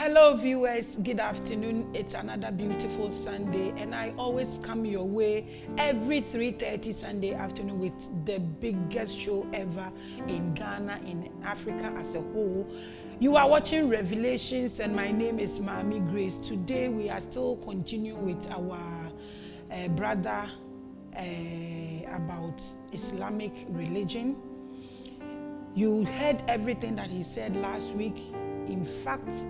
Hello viewers, good afternoon. It's another beautiful Sunday and I always come your way every 3:30 Sunday afternoon with the biggest show ever in Ghana, in Africa as a whole. You are watching Revelations and my name is Maame Grace. Today we are still continuing with our brother about Islamic religion. You heard everything that he said last week. In fact,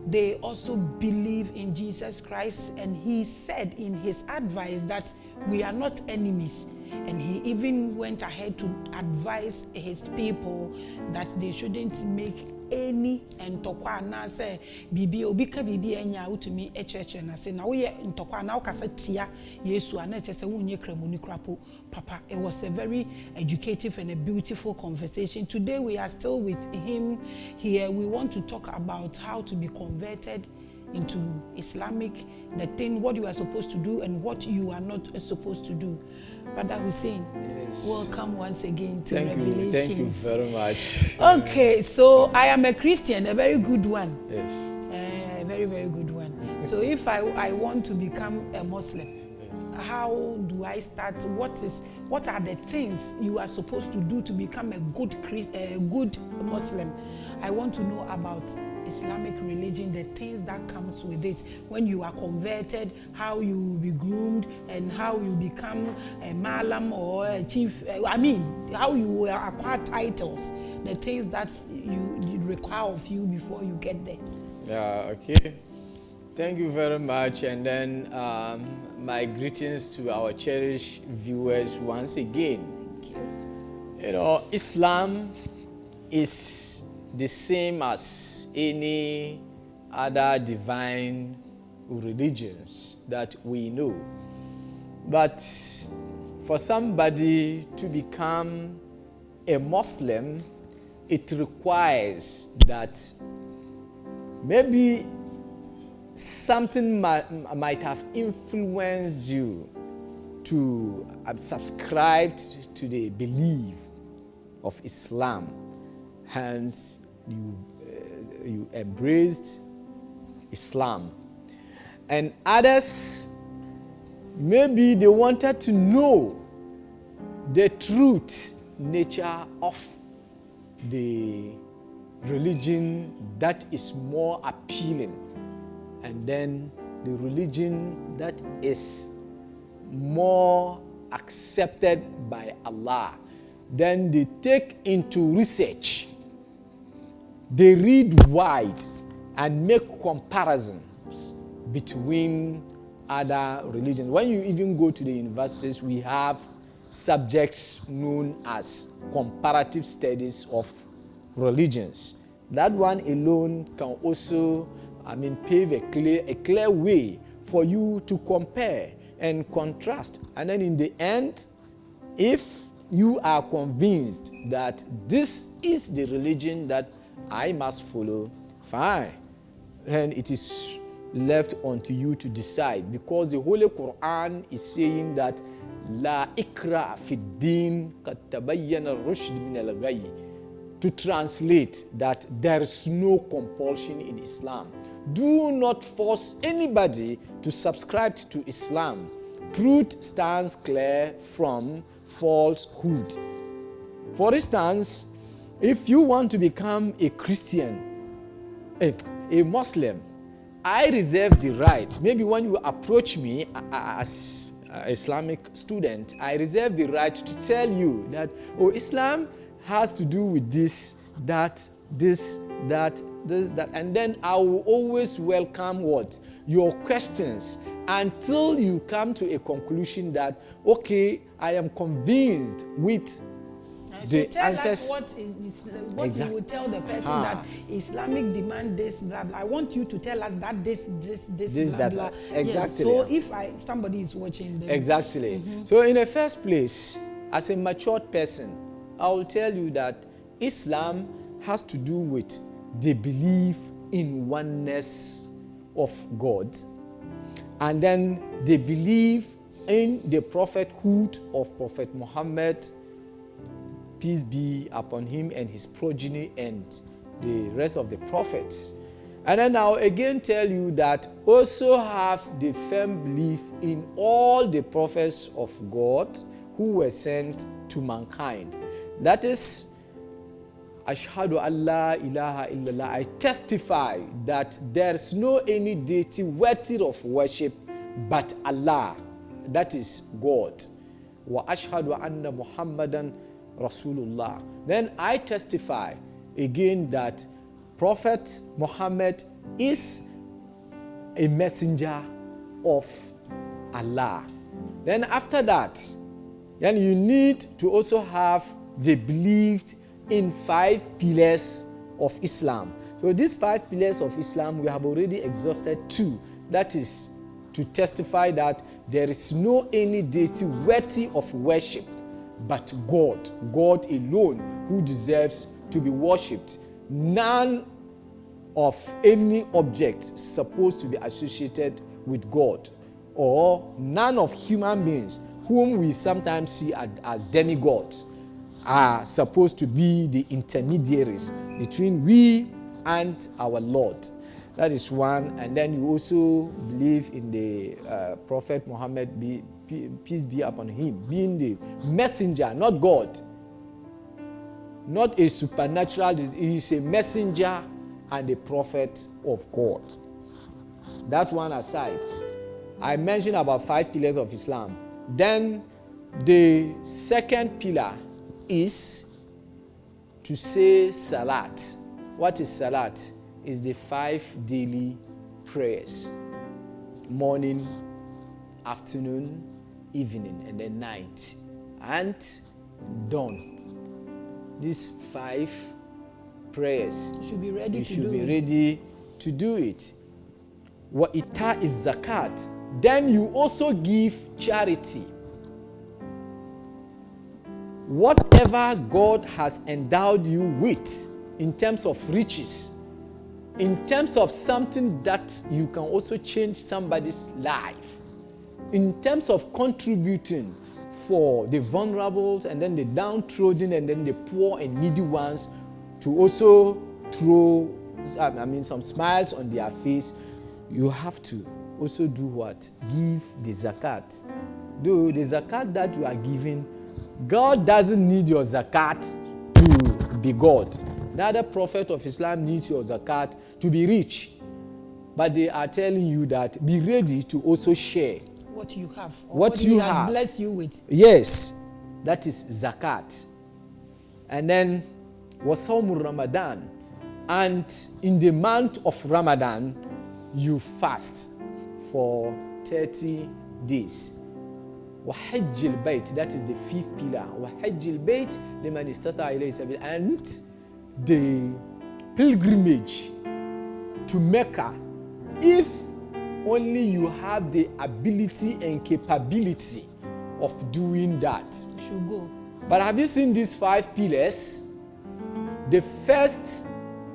they also believe in Jesus Christ, and he said in his advice that we are not enemies, and he even went ahead to advise his people that they shouldn't make any ntokwa na say bibi obi ka bibi anya utumi echeche na say na wo ye ntokwa na wo kasa tia Yesu ana eche say wunye kremoni krapo papa. It was a very educative and a beautiful conversation. Today we are still with him here. We want to talk about how to be converted into Islamic, the thing, what you are supposed to do and what you are not supposed to do. Brother Hussein, yes. Welcome once again to Revelations. Thank you very much. Okay, so I am a Christian, a very good one. Yes. A very, very good one. So if I want to become a Muslim, yes, how do I start? What are the things you are supposed to do to become a good Muslim? I want to know about Islamic religion, the things that comes with it. When you are converted, how you will be groomed and how you become a malam or a chief. How you acquire titles, the things that you require of you before you get there. Yeah, okay. Thank you very much. And then my greetings to our cherished viewers once again. Thank you. You know, Islam is the same as any other divine religions that we know. But for somebody to become a Muslim, it requires that maybe something might have influenced you to subscribe to the belief of Islam. Hence, you embraced Islam. And others, maybe they wanted to know the truth nature of the religion that is more appealing, and then the religion that is more accepted by Allah. Then they take into research. They read wide and make comparisons between other religions. When you even go to the universities, we have subjects known as comparative studies of religions. That one alone can also, pave a clear way for you to compare and contrast. And then in the end, if you are convinced that this is the religion that I must follow, fine. And it is left unto you to decide, because the Holy Quran is saying that La ikra fi din qad tabayyana ar-rushd min al-ghayy. To translate that there is no compulsion in Islam. Do not force anybody to subscribe to Islam. Truth stands clear from falsehood. For instance, if you want to become a Christian, a Muslim, I reserve the right. Maybe when you approach me as an Islamic student, I reserve the right to tell you that, Islam has to do with this, that, and then I will always welcome your questions until you come to a conclusion that, okay, I am convinced with the tell answers. Us what exactly. You would tell the person that Islamic demand this, blah, blah. I want you to tell us that this blah, that, blah. Exactly. Yes. So if somebody is watching them. Exactly. So in the first place, as a matured person, I will tell you that Islam has to do with the belief in oneness of God, and then the belief in the prophethood of Prophet Muhammad, peace be upon him, and his progeny and the rest of the prophets. And then I'll again tell you that also have the firm belief in all the prophets of God who were sent to mankind. That is, Ashhadu Allah ilaha illallah. I testify that there's no any deity worthy of worship but Allah. That is God. Wa ashhadu anna Muhammadan Rasulullah. Then I testify again that Prophet Muhammad is a messenger of Allah. Then after that, then you need to also have the believed in 5 pillars of Islam. So these 5 pillars of Islam, we have already exhausted 2. That is to testify that there is no any deity worthy of worship but God. God alone who deserves to be worshipped. None of any object supposed to be associated with God, or none of human beings whom we sometimes see as demigods are supposed to be the intermediaries between we and our Lord. That is one. And then you also believe in the Prophet Muhammad, peace be upon him, being the messenger, not God, not a supernatural. He is a messenger and a prophet of God. That one aside, I mentioned about 5 pillars of Islam. Then the second pillar is to say salat. What is salat? Is the 5 daily prayers: morning, afternoon, evening, and then night and dawn. These 5 prayers, you should be ready you to should do be it. ready to do it. Wa ita is zakat. Then you also give charity. Whatever God has endowed you with in terms of riches, in terms of something that you can also change somebody's life, in terms of contributing for the vulnerable and then the downtrodden and then the poor and needy ones, to also throw some smiles on their face, you have to also do what? Give the zakat. Though the zakat that you are giving, God doesn't need your zakat to be God. Neither prophet of Islam needs your zakat to be rich. But they are telling you that be ready to also share What you have, or what you he have. has blessed you with. Yes, that is zakat. And then wasawmur Ramadan. And in the month of Ramadan, you fast for 30 days. وحج البيت, that is the 5th pillar. وحج البيت لمن استطاع إليه سبيلا. And the pilgrimage to Mecca, if only you have the ability and capability of doing that. You should go. But have you seen these 5 pillars? The first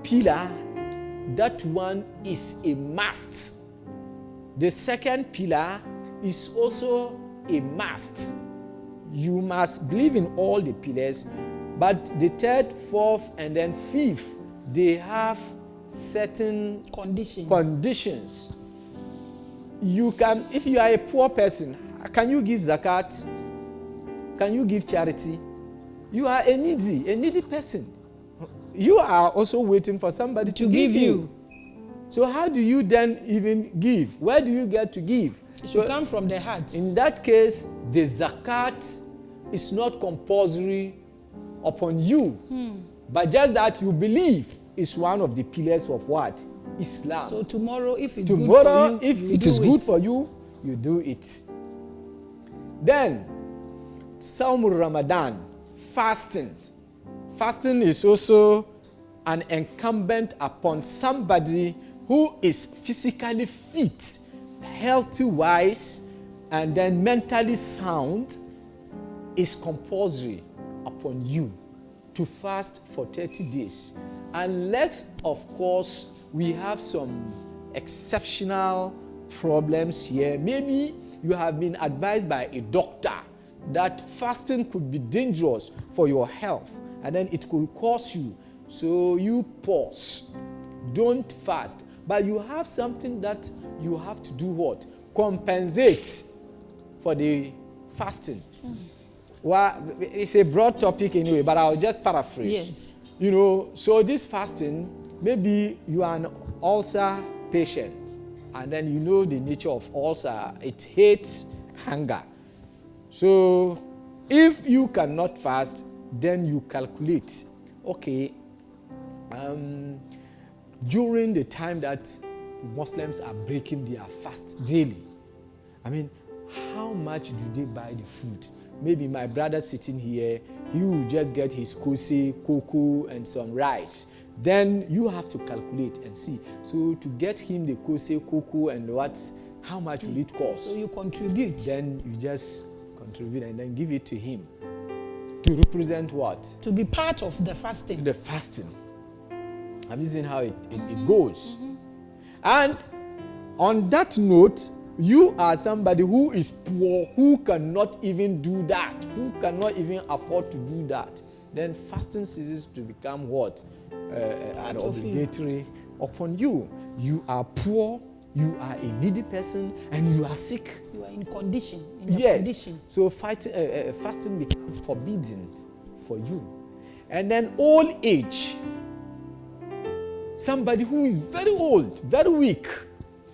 pillar, that one is a must. The second pillar is also a must. You must believe in all the pillars, but the 3rd, 4th, and then 5th, they have certain conditions. You can, if you are a poor person, can you give zakat? Can you give charity? You are a needy person. You are also waiting for somebody to give you. So how do you then even give? Where do you get to give? It should come from the heart. In that case, the zakat is not compulsory upon you, but just that you believe is one of the pillars of what? Islam. So tomorrow, if it's good for you, you do it. Then, Sawmur Ramadan, fasting. Fasting is also an incumbent upon somebody who is physically fit, healthy-wise, and then mentally sound. Is compulsory upon you to fast for 30 days. Unless, of course, we have some exceptional problems here. Maybe you have been advised by a doctor that fasting could be dangerous for your health, and then it could cause you. So you pause. Don't fast. but you have something that you have to do what? Compensate for the fasting. Well, it's a broad topic anyway, but I'll just paraphrase. Yes. You know, so this fasting, maybe you are an ulcer patient, and then you know the nature of ulcer. It hates hunger. So if you cannot fast, then you calculate, okay, during the time that Muslims are breaking their fast daily, I mean, how much do they buy the food? Maybe my brother sitting here, he will just get his kose, cocoa, and some rice. Then you have to calculate and see. So to get him the kose, cocoa, and what, how much will it cost? So you contribute. Then you just contribute and then give it to him. To represent what? To be part of the fasting. The fasting. Have you seen how it goes? And on that note, you are somebody who is poor, who cannot even do that, who cannot even afford to do that. Then fasting ceases to become what? An obligatory upon you. You are poor, you are a needy person, and you are sick. You are in condition. Condition. So fasting becomes forbidden for you. And then old age. Somebody who is very old, very weak.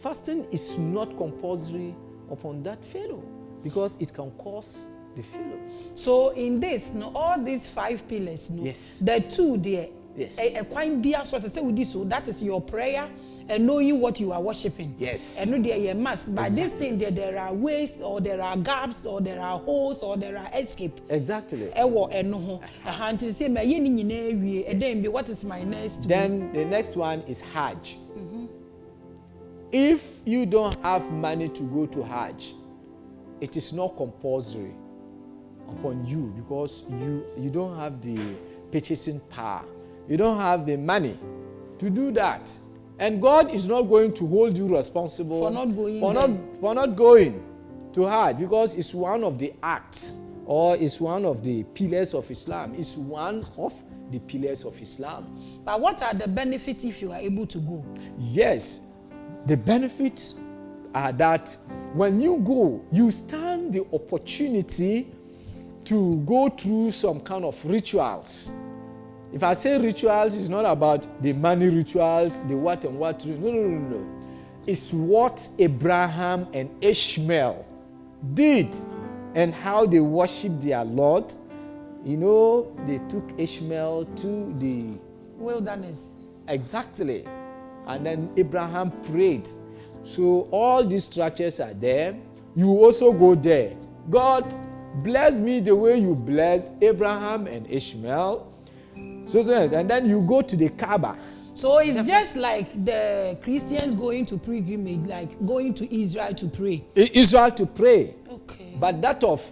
Fasting is not compulsory upon that fellow because it can cause the fellow. So in this, all these 5 pillars, yes, the 2 there, yes, that is your prayer and knowing what you are worshiping. Yes. And you must. But exactly. This thing there are ways, or there are gaps, or there are holes, or there are escape. Exactly. What is my next? Then the next one is Hajj. If you don't have money to go to Hajj, it is not compulsory upon you because you don't have the purchasing power. You don't have the money to do that. And God is not going to hold you responsible for not going to Hajj because it's one of the acts or it's one of the pillars of Islam. It's one of the pillars of Islam. But what are the benefits if you are able to go? Yes. The benefits are that when you go, you stand the opportunity to go through some kind of rituals. If I say rituals, it's not about the money rituals, the what and what. No. It's what Abraham and Ishmael did and how they worshiped their Lord. You know, they took Ishmael to the wilderness. Exactly. And then Abraham prayed. So all these structures are there. You also go there. God, bless me the way you blessed Abraham and Ishmael. And then you go to the Kaaba. So it's just like the Christians going to pilgrimage, like going to Israel to pray. Israel to pray. Okay. But that of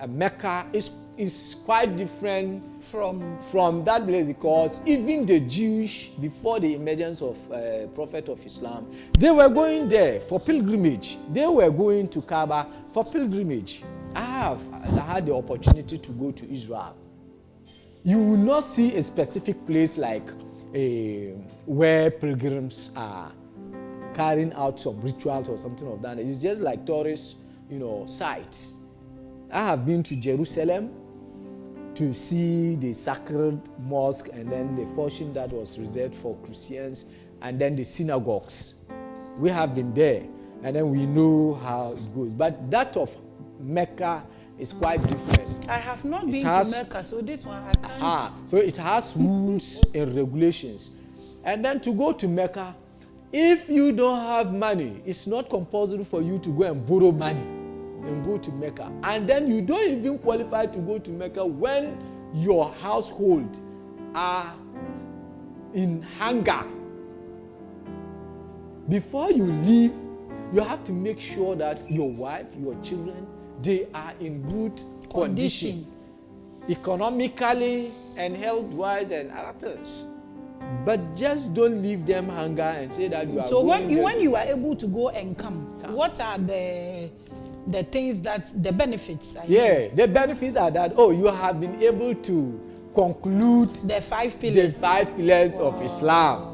Mecca is quite different from that place because even the Jewish, before the emergence of Prophet of Islam, they were going there for pilgrimage. They were going to Kaaba for pilgrimage. I had the opportunity to go to Israel. You will not see a specific place like where pilgrims are carrying out some rituals or something of that. It's just like tourist, sites. I have been to Jerusalem to see the sacred mosque and then the portion that was reserved for Christians and then the synagogues. We have been there and then we know how it goes. But that of Mecca is quite different. I have not been to Mecca, so this one I can't. So it has rules and regulations. And then to go to Mecca, if you don't have money, it's not compulsory for you to go and borrow money and go to Mecca. And then you don't even qualify to go to Mecca when your household are in hunger. Before you leave, you have to make sure that your wife, your children, they are in good condition. Economically and health-wise and others. But just don't leave them hunger and say that you are. So when you are able to go and come, what are the things the benefits? The benefits are that you have been able to conclude the 5 pillars. The 5 pillars of Islam.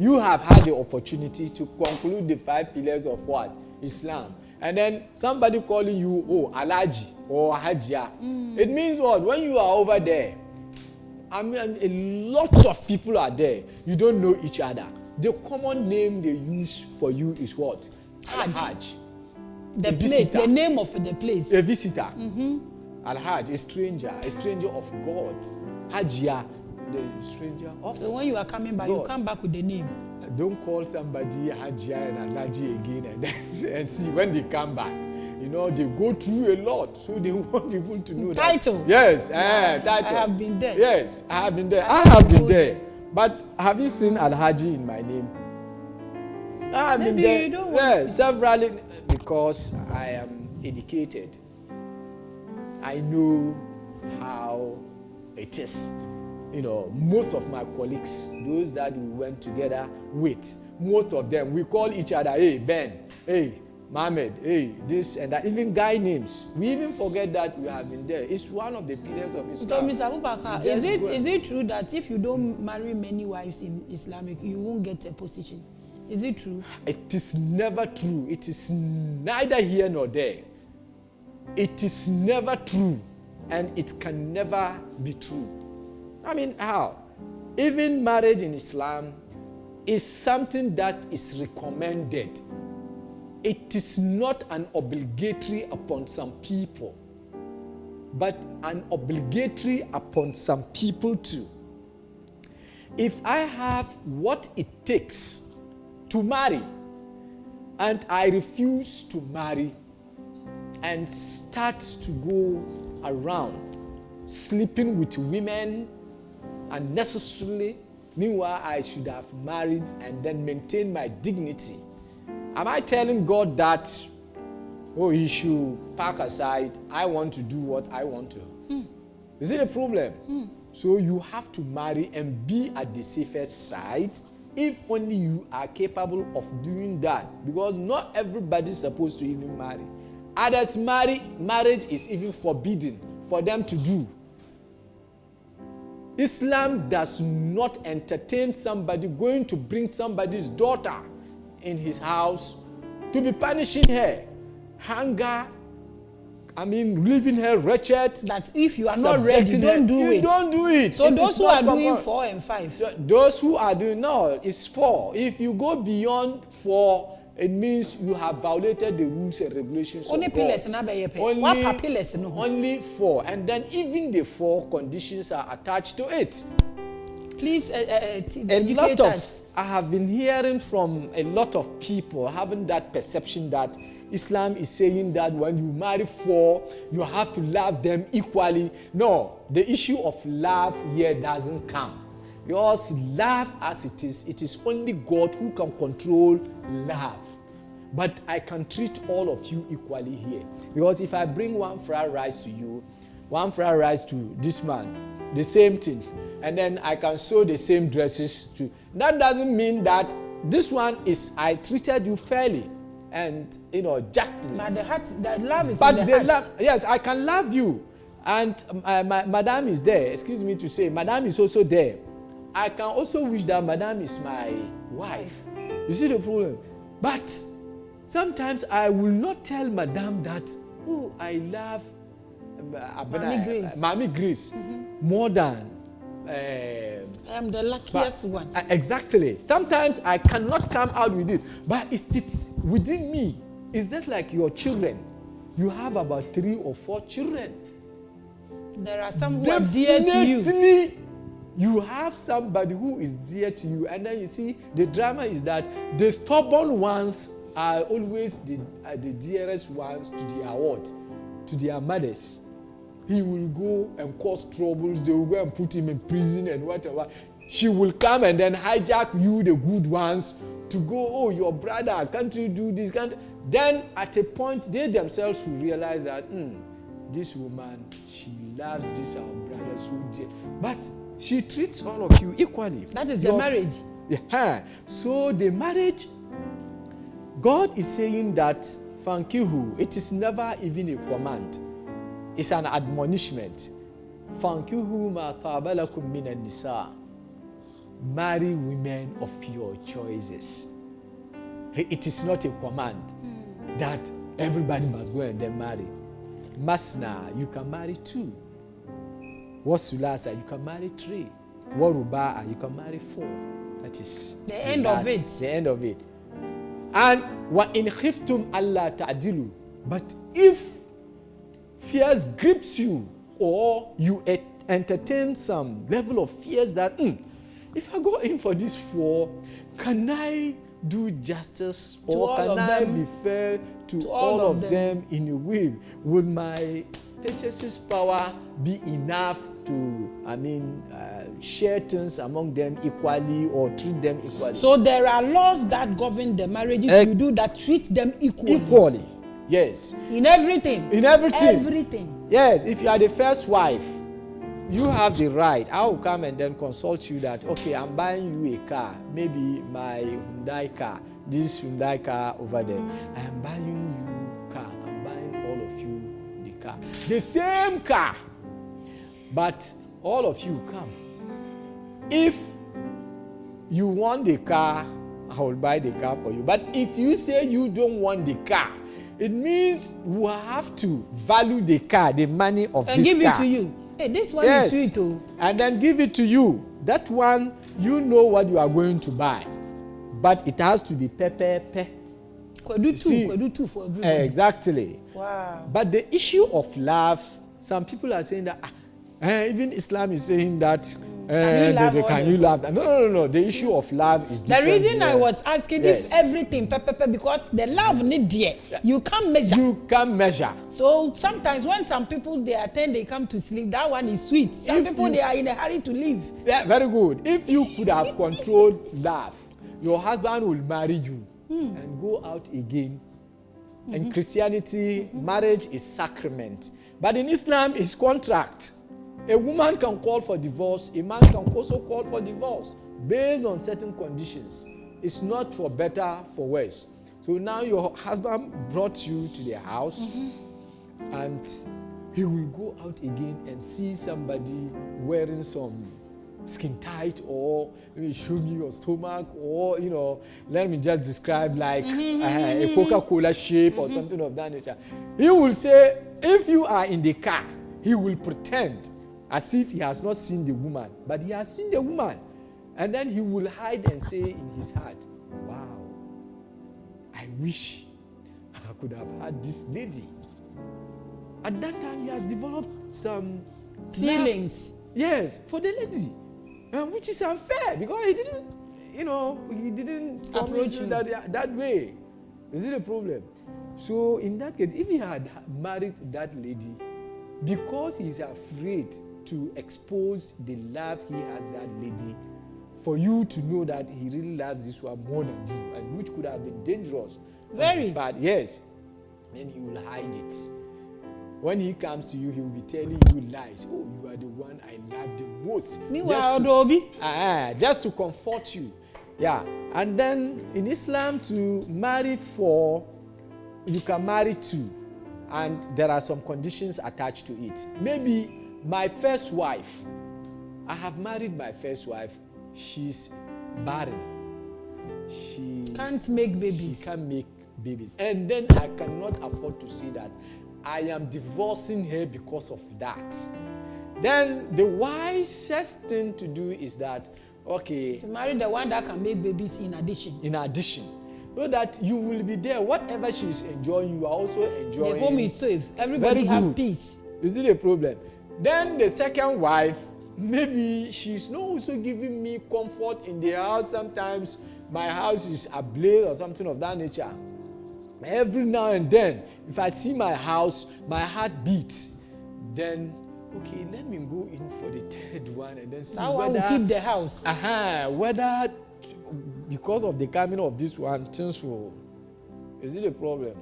you have had the opportunity to conclude the 5 pillars of what? Islam. And then somebody calling you, oh, Alaji or Hajia. It means what? When you are over there, I mean, a lot of people are there. You don't know each other. The common name they use for you is what? Al-Hajj. The place, the name of the place. A visitor. Al-Hajj, a stranger of God. Hajia, the stranger of God. So when you are coming back, you come back with the name. Don't call somebody Hajia and Alaji again and see when they come back. You know, they go through a lot, so they want people to know title. That. Yes, I title. have been there. Yes, I have been there. I have been there. But have you seen Al-Haji in my name? I have been there. You don't want to. Severally, because I am educated. I know how it is. You know, most of my colleagues, those that we went together with, most of them, we call each other, hey, Ben, hey, Mohammed, hey, this and that, even guy names. We even forget that we have been there. It's one of the pillars of Islam. So, Mr. Abubakar, is it true that if you don't marry many wives in Islamic, you won't get a position? Is it true? It is never true. It is neither here nor there. It is never true, and it can never be true. I mean, how? Even marriage in Islam is something that is recommended. It is not an obligatory upon some people, but an obligatory upon some people too. If I have what it takes to marry, and I refuse to marry and start to go around sleeping with women unnecessarily, meanwhile I should have married and then maintain my dignity, am I telling God that, oh, he should pack aside, I want to do what I want to? Is it a problem? So you have to marry and be at the safest side if only you are capable of doing that, because not everybody is supposed to even marry. Others marry, marriage is even forbidden for them to do. Islam does not entertain somebody going to bring somebody's daughter in his house to be punishing her, hunger, leaving her wretched. That if you are not ready, don't do it. You don't do it. So those who are doing 4 and 5. Those who are doing, no, it's 4. If you go beyond 4, it means you have violated the rules and regulations only of God. Only 4. And then even the 4 conditions are attached to it. Please educate us. I have been hearing from a lot of people having that perception that Islam is saying that when you marry 4, you have to love them equally. No, the issue of love here doesn't come. Because love as it is only God who can control love. But I can treat all of you equally here. Because if I bring one fried rice to you, one fried rice to this man, the same thing, and then I can sew the same dresses to, that doesn't mean that this one is, I treated you fairly and, justly. But the love is in the heart. Yes, I can love you. And Madame is there, excuse me to say, Madame is also there. I can also wish that Madame is my wife. You see the problem? But sometimes I will not tell Madame that, oh, I love Maame Grace more than I am the luckiest one. Exactly. Sometimes I cannot come out with it, but it's within me. It's just like your children. You have about 3 or 4 children. There are some who are dear to you. Definitely, you have somebody who is dear to you, and then you see the drama is that the stubborn ones are always the dearest ones to their what? To their mothers. He will go and cause troubles. They will go and put him in prison and whatever. She will come and then hijack you, the good ones, to go, oh, your brother, can't you do this? Then at a point, they themselves will realize that, this woman, she loves this our brother so dear. But she treats all of you equally. That is the marriage. Yeah. So the marriage, God is saying that, fankihu, it is never even a command. It's an admonishment. Fankihu ma qabalakum minan nisa. marry women of your choices. It is not a command that everybody must go and then marry. Masna, you can marry 2. Wasulasa, you can marry 3. Waruba'a, you can marry 4. That is the end of it. The end of it. And wa in khiftum alla ta'dilu. But if fears grips you, or you entertain some level of fears that if I go in for this 4, can I do justice, or can I be fair to all of them in a way? Will my HS's power be enough to, share things among them equally or treat them equally? So there are laws that govern the marriages you do that treat them equally. Equally, yes. In everything. In everything. Everything. Yes, if you are the first wife, you have the right. I will come and then consult you that, okay, I'm buying you a car, maybe my Hyundai car, this Hyundai car over there. I'm buying you car. I'm buying all of you the car. The same car. But all of you come. If you want the car, I will buy the car for you. But if you say you don't want the car, it means we have to value the car, the money of this car. And give it to you. Hey, this one is sweet too. And then give it to you. That one, you know what you are going to buy. But it has to be pe. Could do two for everybody. Exactly. Wow. But the issue of love, some people are saying that, even Islam is saying that, can you love? No. The issue of love is different. The reason I was asking if everything, because the love need there. You can't measure. You can't measure. So sometimes when some people they attend, they come to sleep, that one is sweet. Some people they are in a hurry to leave. Yeah, very good. If you could have controlled love, your husband will marry you and go out again. In Christianity, marriage is sacrament. But in Islam, it's contract. A woman can call for divorce. A man can also call for divorce based on certain conditions. It's not for better, for worse. So now your husband brought you to their house and he will go out again and see somebody wearing some skin tight, or maybe showing your stomach, or let me just describe like a Coca-Cola shape or something of that nature. He will say, if you are in the car, he will pretend as if he has not seen the woman, but he has seen the woman. And then he will hide and say in his heart, wow, I wish I could have had this lady. At that time, he has developed some feelings. Yes, for the lady, which is unfair because he didn't approach you that way. Is it a problem? So in that case, if he had married that lady, because he's afraid to expose the love he has that lady, for you to know that he really loves this one more than you, and which could have been dangerous. Very. Yes. Then he will hide it. When he comes to you, he will be telling you lies. Oh, you are the one I love the most. Meanwhile, just to comfort you. Yeah. And then in Islam, to marry 4, you can marry 2. And there are some conditions attached to it. Maybe my first wife, I have married my first wife. She's barren. She can't make babies. She can't make babies. And then I cannot afford to say that I am divorcing her because of that. Then the wisest thing to do is that, okay, to marry the one that can make babies in addition. So that you will be there. Whatever she is enjoying, you are also enjoying. The home is safe. Everybody has peace. Is it a problem? Then the second wife, maybe she's not also giving me comfort in the house. Sometimes my house is ablaze or something of that nature. Every now and then, if I see my house, my heart beats. Then, okay, let me go in for the third one and then see that one will keep the house. Whether because of the coming of this one, things will. Is it a problem?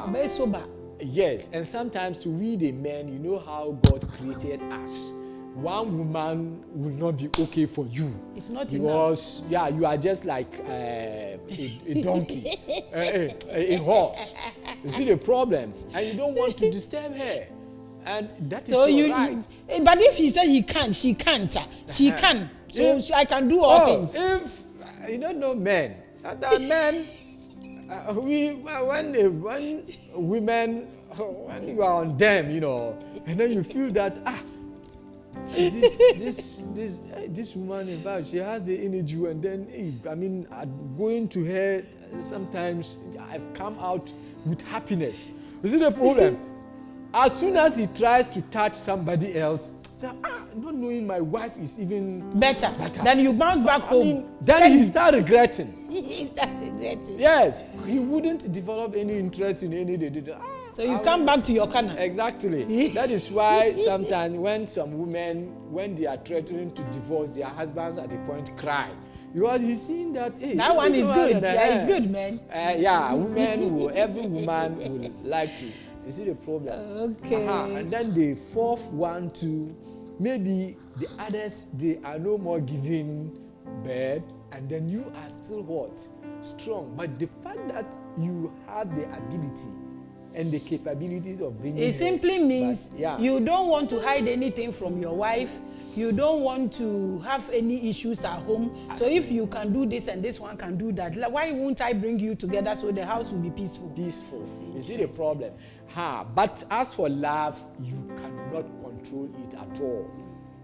Very sober. Yes, and sometimes to we the men, you know how God created us. One woman will not be okay for you. It's not because, enough. Yeah, you are just like a donkey, a horse. You see the problem, and you don't want to disturb her, and that is so right. But if he said he can't, she can't. She can. So I can do all things. If you don't know men, sometimes men, when women, when you are on them, and then you feel that this woman, in fact, she has the energy, and then going to her, sometimes I've come out with happiness. You see the problem? As soon as he tries to touch somebody else, say, not knowing my wife is even better. Then you bounce back home. Then he start regretting. He start regretting. Yes, he wouldn't develop any interest in any. So you come back to your corner. Exactly. That is why sometimes when some women, when they are threatening to divorce, their husbands at the point cry. Because he's seeing that, hey, that one is good. Yeah, it's good, man. Every woman would like to. You see the problem? Okay. And then the fourth one too, maybe the others, they are no more giving birth, and then you are still what? Strong. But the fact that you have the ability and the capabilities of bringing it simply means yeah. You don't want to hide anything from your wife. You don't want to have any issues at home. So if you can do this and this one can do that, why won't I bring you together so the house will be peaceful? Peaceful. You see the problem? But as for love, you cannot control it at all.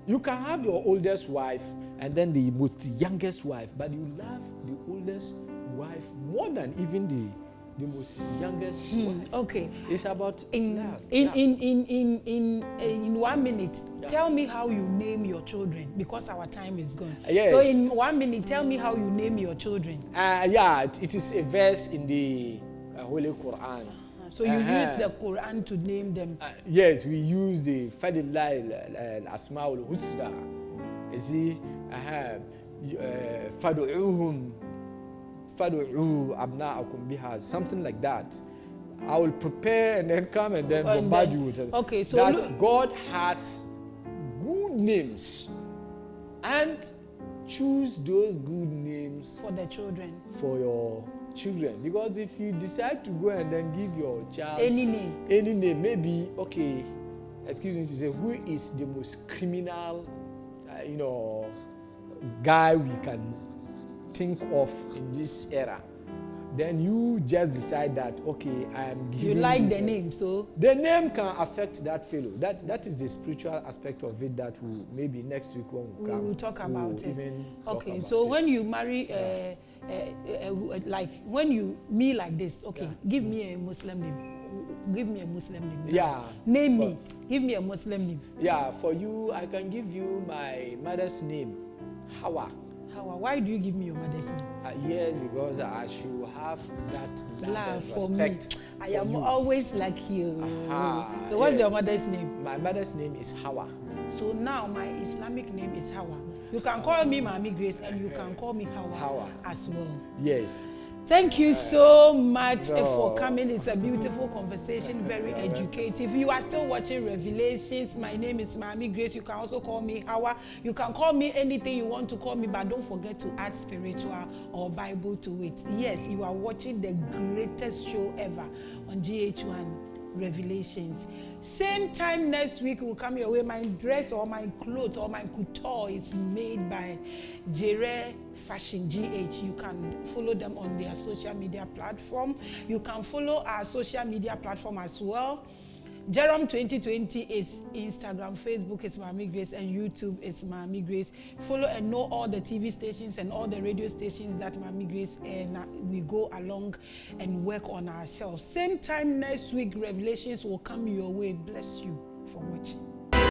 You can have your oldest wife and then the most youngest wife, but you love the oldest wife more than even the most youngest wife. Okay. It's about love. In 1 minute, tell me how you name your children, because our time is gone. Yes. So in 1 minute, tell me how you name your children. It is a verse in the Holy Quran. So you use the Quran to name them. Yes, we use the Fadillah al-Asma'ul Husna. You see, Fadu'uhum Fadu'u abna'akum biha, something like that. I will prepare and then come and then bombard you with it. Okay, so that God has good names, and choose those good names for the children. For your children, because if you decide to go and then give your child any name, maybe, okay, excuse me to say, who is the most criminal guy we can think of in this era, then you just decide that, okay, I am giving you like the name, so the name can affect that fellow. That is the spiritual aspect of it that will maybe next week when we will talk about it. Okay, so when you marry like when you me like this, okay, give me a Muslim name. Give me a Muslim name. Yeah. Name me. Give me a Muslim name. Yeah, for you, I can give you my mother's name, Hawa. Hawa. Why do you give me your mother's name? Yes, because I should have that love and for respect. Me. I am always like you. So what's your mother's name? My mother's name is Hawa. So now my Islamic name is Hawa. You can call me Maame Grace, and you can call me Hawa as well. Yes. Thank you so much for coming. It's a beautiful conversation, very educative. You are still watching Revelations. My name is Maame Grace. You can also call me Hawa. You can call me anything you want to call me, but don't forget to add spiritual or Bible to it. Yes, you are watching the greatest show ever on GH1 Revelations. Same time next week will come your way. My dress or my clothes or my couture is made by Jere Fashion GH. You can follow them on their social media platform. You can follow our social media platform as well. Jerome 2020 is Instagram, Facebook is Maame Grace, and YouTube is Maame Grace. Follow and know all the TV stations and all the radio stations that Maame Grace, and we go along and work on ourselves. Same time next week, Revelations will come your way. Bless you for watching.